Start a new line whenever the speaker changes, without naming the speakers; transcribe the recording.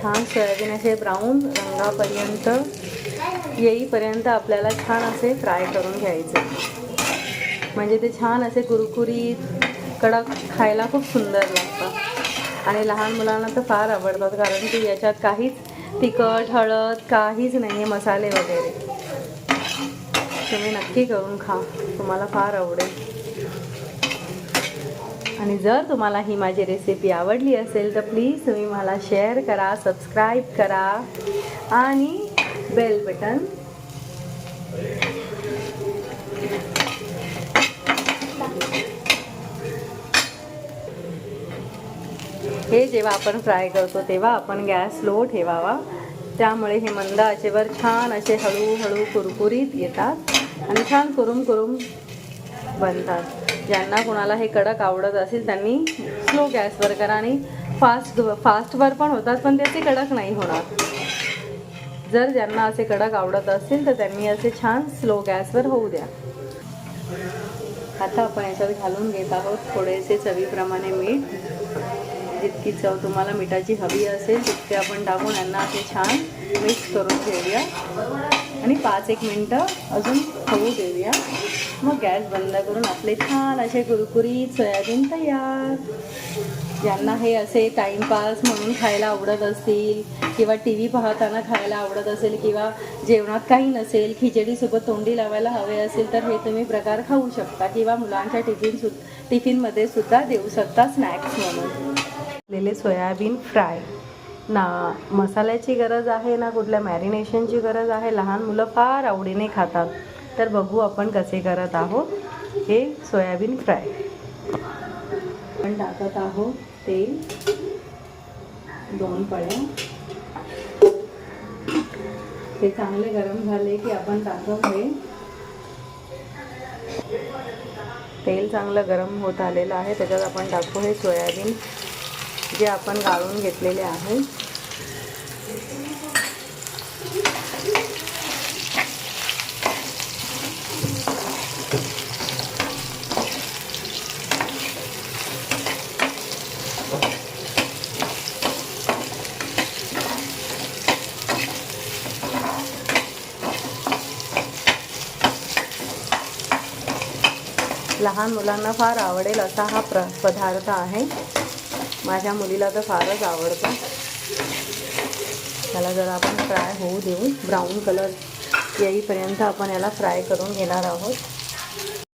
छान सोयाबीन असे ब्राऊन रंगापर्यंत येईपर्यंत आपल्याला छान असे फ्राय करून घ्यायचे, म्हणजे ते छान असे कुरकुरीत कडक खायला खूप सुंदर लागतं आणि लहान मुलांना तर फार आवडतात, कारण की याच्यात काहीच तिखट हळद काहीच नाही आहे, मसाले वगैरे. तुम्ही नक्की करून खा, तुम्हाला फार आवडेल. आणि जर तुम्हाला ही माझी रेसिपी आवडली असेल तर प्लीज तुम्ही मला शेअर करा, सबस्क्राईब करा आणि बेल बटन हे जेव्हा आपण फ्राय करतो तेव्हा आपण गॅस स्लो ठेवावा, त्यामुळे हे मंद आचेवर छान असे हळूहळू कुरकुरीत येतात आणि छान कुरुम बनतात. ज्यांना कोणाला हे कडक आवडत असेल त्यांनी स्लो गॅसवर करा आणि फास्टवर पण होतात, पण त्याचे कडक नाही होणार. जर ज्यांना असे कडक आवडत असतील तर त्यांनी असे छान स्लो गॅसवर होऊ द्या. आता आपण याच्यात घालून घेत आहोत थोडेसे चवीप्रमाणे मीठ. जितकी चव तुम्हाला मिठाची हवी असेल तितके आपण टाकून यांना असे छान मिक्स करून घेऊया आणि 5-1 मिनटं अजून होऊ देऊया. मग गॅस बंद करून आपले छान असे कुरकुरीत सोयाबीन तयार. ज्यांना हे असे टाईमपास म्हणून खायला आवडत असतील किंवा टी व्ही पाहताना खायला आवडत असेल किंवा जेवणात काही नसेल, खिचडीसोबत तोंडी लावायला हवे असेल तर हे तुम्ही प्रकार खाऊ शकता किंवा मुलांच्या टिफिनमध्ये सुद्धा देऊ शकता स्नॅक्स म्हणून. लेले सोयाबीन फ्राय ना मसाल्याची गरज आहे ना कुठल्या मॅरिनेशनची गरज आहे, लहान मुलं फार आवडीने खातात. तर बघू आपण कसे करत आहोत हे सोयाबीन फ्राय. आपण टाकत आहोत तेल 2 पळ्या. ते चांगले गरम झाले की आपण टाकून हे तेल चांगलं गरम होत आलेलं आहे, त्याच्यात आपण टाकू हे सोयाबीन जे आपण गाळून घेतलेले आहे. लहान मुलांना फार आवडेल असा हा पदार्थ आहे. माझ्या मुलीला तर फारच आवडतो. त्याला जरा आपण फ्राय होऊ देऊ, ब्राऊन कलर येईपर्यंत आपण याला फ्राय करून घेणार आहोत.